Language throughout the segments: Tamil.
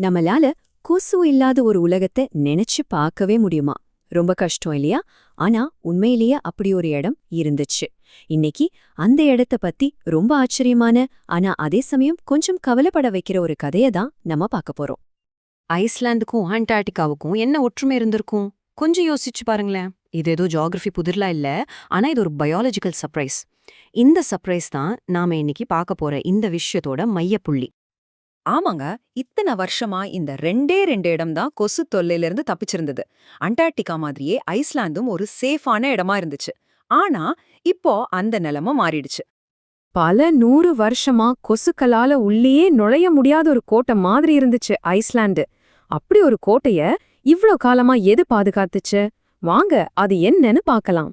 நம்மளால கொசு இல்லாத ஒரு உலகத்தை நினைச்சு பார்க்கவே முடியுமா? ரொம்ப கஷ்டம் இல்லையா? ஆனா உண்மையிலேயே அப்படி ஒரு இடம் இருந்துச்சு. இன்னைக்கு அந்த இடத்த பத்தி ரொம்ப ஆச்சரியமான, ஆனா அதே சமயம் கொஞ்சம் கவலைப்பட வைக்கிற ஒரு கதையை தான் நம்ம பார்க்க போறோம். ஐஸ்லாந்துக்கும் அண்டார்டிகாவுக்கும் என்ன ஒற்றுமை இருந்திருக்கும்? கொஞ்சம் யோசிச்சு பாருங்களேன். இது ஏதோ ஜியாகிரபி புதிர்லாம் இல்ல, ஆனா இது ஒரு பயாலஜிக்கல் சர்ப்ரைஸ். இந்த சர்ப்ரைஸ் தான் நாம இன்னைக்கு பார்க்க போற இந்த விஷயத்தோட மையப்புள்ளி. ஆமாங்க. இத்தனை வருஷமா இந்த ரெண்டே இடம் தான் கொசு தொல்லையிலிருந்து தப்பிச்சிருந்தது. அண்டார்டிகா மாதிரியே ஐஸ்லாந்தும் ஒரு சேஃபான இடமா இருந்துச்சு. ஆனா இப்போ அந்த நிலைமை மாறிடுச்சு. பல 100 வருஷமா கொசுக்களால உள்ளேயே நுழைய முடியாத ஒரு கோட்டை மாதிரி இருந்துச்சு ஐஸ்லாந்து. அப்படி ஒரு கோட்டைய இவ்ளோ காலமா எது பாதுகாத்துச்சு? வாங்க அது என்னன்னு பார்க்கலாம்.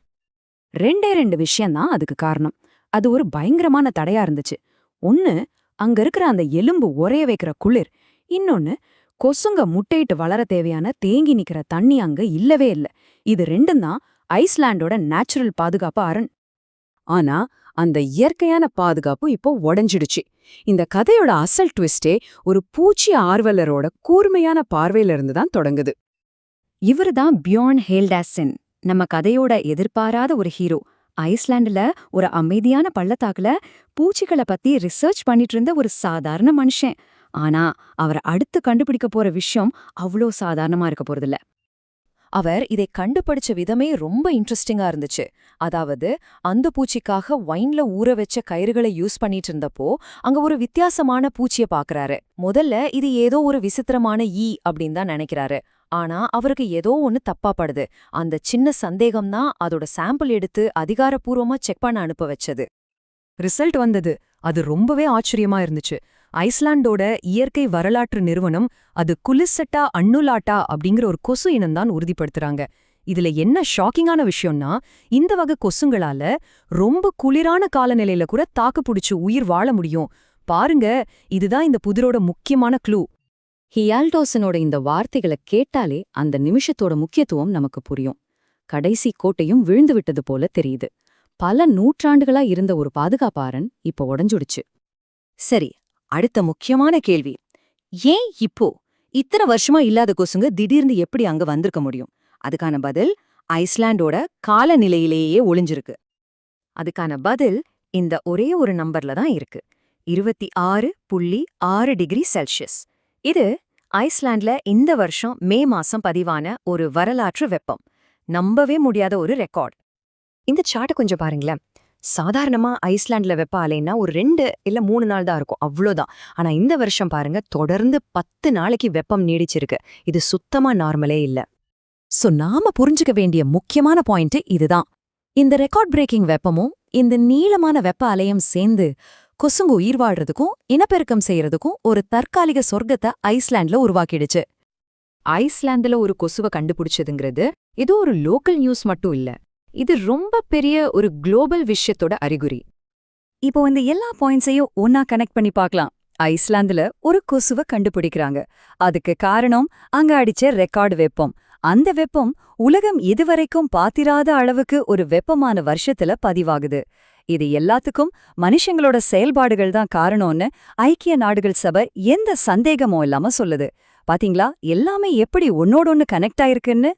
ரெண்டு விஷயம்தான் அதுக்கு காரணம். அது ஒரு பயங்கரமான தடையா இருந்துச்சு. ஒன்னு, அங்க இருக்கிற அந்த எலும்பு உறைய வைக்கிற குளிர். இன்னொன்னு, கொசுங்க முட்டையிட்டு வளர தேவையான தேங்கி நிக்கிற தண்ணி அங்க இல்லவே இல்ல. இது ரெண்டும் தான் ஐஸ்லாண்டோட நேச்சுரல் பாதுகாப்பு அரண். ஆனா அந்த இயற்கையான பாதுகாப்பு இப்போ உடைஞ்சிடுச்சு. இந்த கதையோட அசல் ட்விஸ்டே ஒரு பூச்சி ஆர்வலரோட கூர்மையான பார்வையில இருந்து தான் தொடங்குது. இவருதான் பியோர்ன் ஹேல்டாசன், நம்ம கதையோட எதிர்பாராத ஒரு ஹீரோ. ஐஸ்லாண்டுல ஒரு அமைதியான பள்ளத்தாக்குல பூச்சிகளை பத்தி ரிசர்ச் பண்ணிட்டு இருந்த ஒரு சாதாரண மனுஷன். ஆனா அவர் அடுத்து கண்டுபிடிக்க போற விஷயம் அவ்வளோ சாதாரணமா இருக்க போறதில்ல. அவர் இதை கண்டுபிடிச்ச விதமே ரொம்ப இன்ட்ரெஸ்டிங்கா இருந்துச்சு. அதாவது அந்த பூச்சிக்காக வைன்ல ஊற வச்ச கயிறுகளை யூஸ் பண்ணிட்டு இருந்தப்போ அங்க ஒரு வித்தியாசமான பூச்சிய பாக்குறாரு. முதல்ல இது ஏதோ ஒரு விசித்திரமான ஈ அப்படின்னு தான் நினைக்கிறாரு. ஆனா அவருக்கு ஏதோ ஒன்னு தப்பா படுது. அந்த சின்ன சந்தேகம்தான் அதோட சாம்பிள் எடுத்து அதிகாரப்பூர்வமா செக் பண்ண அனுப்ப வச்சது. ரிசல்ட் வந்தது. அது ரொம்பவே ஆச்சரியமா இருந்துச்சு. ஐஸ்லாண்டோட இயற்கை வரலாற்று நிறுவனம் அது குலிசெட்டா அன்னுலாட்டா அப்படிங்கிற ஒரு கொசு இனம்தான் உறுதிப்படுத்துறாங்க. இதுல என்ன ஷாக்கிங்கான விஷயம்னா, இந்த வகை கொசுங்களால ரொம்ப குளிரான காலநிலையில கூட தாக்கு பிடிச்சு உயிர் வாழ முடியும். பாருங்க, இதுதான் இந்த புதிரோட முக்கியமான க்ளூ. ஹியால்டோசனோட இந்த வார்த்தைகளை கேட்டாலே அந்த நிமிஷத்தோட முக்கியத்துவம் நமக்கு புரியும். கடைசி கோட்டையும் விழுந்து விட்டது போல தெரியுது. பல நூற்றாண்டுகளா இருந்த ஒரு பாதுகாப்பாரன் இப்ப உடைஞ்சுடுச்சு. சரி, அடுத்த முக்கியமான கேள்வி. ஏன் இப்போ இத்தனை வருஷமா இல்லாத கொசுங்க திடீர்னு எப்படி அங்க வந்திருக்க முடியும்? அதுக்கான பதில் ஐஸ்லாண்டோட காலநிலையிலேயே ஒளிஞ்சிருக்கு. அதுக்கான பதில் இந்த ஒரே ஒரு நம்பர்ல தான் இருக்கு. 26.6 டிகிரி செல்சியஸ். இது ஐஸ்லாண்ட்ல இந்த வருஷம் மே மாசம் பதிவான ஒரு வரலாற்று வெப்பம். நம்பவே முடியாத ஒரு ரெக்கார்ட். இந்த சார்ட்டை கொஞ்சம் பாருங்களேன். சாதாரணமா ஐஸ்லாண்ட்ல வெப்ப அலைன்னா ஒரு 2 இல்ல 3 நாள் தான் இருக்கும், அவ்வளோதான். ஆனா இந்த வருஷம் பாருங்க, தொடர்ந்து 10 நாளைக்கு வெப்பம் நீடிச்சிருக்கு. இது சுத்தமா நார்மலே இல்ல. சோ நாம புரிஞ்சுக்க வேண்டிய முக்கியமான பாயிண்ட் இதுதான். இந்த ரெக்கார்ட் பிரேக்கிங் வெப்பமும் இந்த நீளமான வெப்ப அலையும் சேர்ந்து கொசுங்க உயிர் வாழ்றதுக்கும் இனப்பெருக்கம் செய்யறதுக்கும் ஒரு தற்காலிக சொர்க்கத்தை ஐஸ்லாண்ட்ல உருவாக்கிடுச்சு. ஐஸ்லாந்துல ஒரு கொசுவை கண்டுபிடிச்சதுங்கிறது ஏதோ ஒரு லோக்கல் நியூஸ் மட்டும் இல்ல. இது ரொம்ப பெரிய ஒரு குளோபல் விஷயத்தோட அறிகுறி. இப்போ இந்த எல்லா பாயிண்ட்ஸையும் ஒன்னா கனெக்ட் பண்ணி பார்க்கலாம். ஐஸ்லாந்துல ஒரு கொசுவை கண்டுபிடிக்கிறாங்க. அதுக்கு காரணம் அங்க அடிச்ச ரெக்கார்டு வெப்பம். அந்த வெப்பம் உலகம் இதுவரைக்கும் பாத்திராத அளவுக்கு ஒரு வெப்பமான வருஷத்துல பதிவாகுது. இது எல்லாத்துக்கும் மனுஷங்களோட செயல்பாடுகள் தான் காரணம்னு ஐக்கிய நாடுகள் சபை எந்த சந்தேகமும் இல்லாம சொல்லுது. பாத்தீங்களா, எல்லாமே எப்படி ஒன்னோடொன்னு கனெக்ட் ஆயிருக்குன்னு.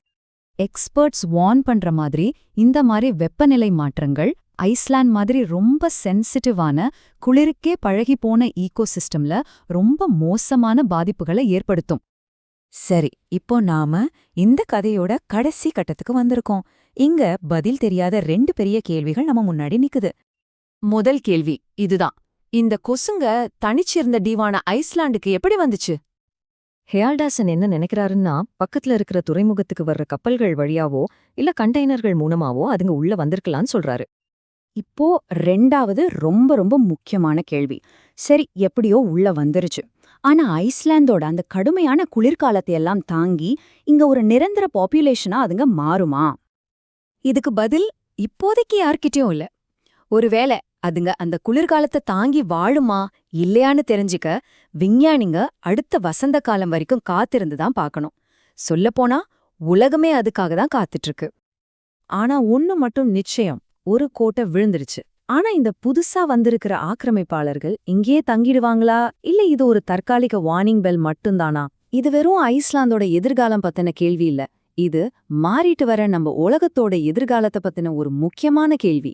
எக்ஸ்பர்ட்ஸ் வார்ன் பண்ற மாதிரி இந்த மாதிரி வெப்பநிலை மாற்றங்கள் ஐஸ்லாண்ட் மாதிரி ரொம்ப சென்சிட்டிவான குளிருக்கே பழகி போன ஈகோசிஸ்டம்ல ரொம்ப மோசமான பாதிப்புகளை ஏற்படுத்தும். சரி, இப்போ நாம இந்த கதையோட கடைசி கட்டத்துக்கு வந்திருக்கோம். இங்க பதில் தெரியாத 2 பெரிய கேள்விகள் நம்ம முன்னாடி நிக்குது. முதல் கேள்வி இதுதான். இந்த கொசுங்க தனிச்சிருந்த டீவான ஐஸ்லாண்டுக்கு எப்படி வந்துச்சு? ஹேல்டாசன் என்ன நினைக்கிறாருன்னா, பக்கத்துல இருக்கிற துறைமுகத்துக்கு வர்ற கப்பல்கள் வழியாவோ இல்ல கண்டெய்னர்கள் மூலமாவோ அதுங்க உள்ள வந்திருக்கலாம்னு சொல்றாரு. இப்போ 2வது ரொம்ப ரொம்ப முக்கியமான கேள்வி. சரி, எப்படியோ உள்ள வந்துருச்சு. ஆனா ஐஸ்லாந்தோட அந்த கடுமையான குளிர்காலத்தை எல்லாம் தாங்கி இங்க ஒரு நிரந்தர பாப்புலேஷனா அதுங்க மாறுமா? இதுக்கு பதில் இப்போதைக்கு யார்கிட்டயும் இல்ல. ஒருவேளை அதுங்க அந்த குளிர்காலத்தை தாங்கி வாழுமா இல்லையான்னு தெரிஞ்சுக்க விஞ்ஞானிங்க அடுத்த வசந்த காலம் வரைக்கும் காத்திருந்து தான் பார்க்கணும். சொல்லப்போனா உலகமே அதுக்காக தான் காத்துட்டு இருக்கு. ஆனா ஒண்ணு மட்டும் நிச்சயம், ஒரு கோட்டை விழுந்துருச்சு. ஆனா இந்த புதுசா வந்திருக்கிற ஆக்கிரமிப்பாளர்கள் இங்கேயே தங்கிடுவாங்களா, இல்ல இது ஒரு தற்காலிக வார்னிங் பெல் மட்டும்தானா? இது வெறும் ஐஸ்லாந்தோட எதிர்காலம் பத்தின கேள்வி இல்ல. இது மாறிட்டு வர நம்ம உலகத்தோட எதிர்காலத்தை பத்தின ஒரு முக்கியமான கேள்வி.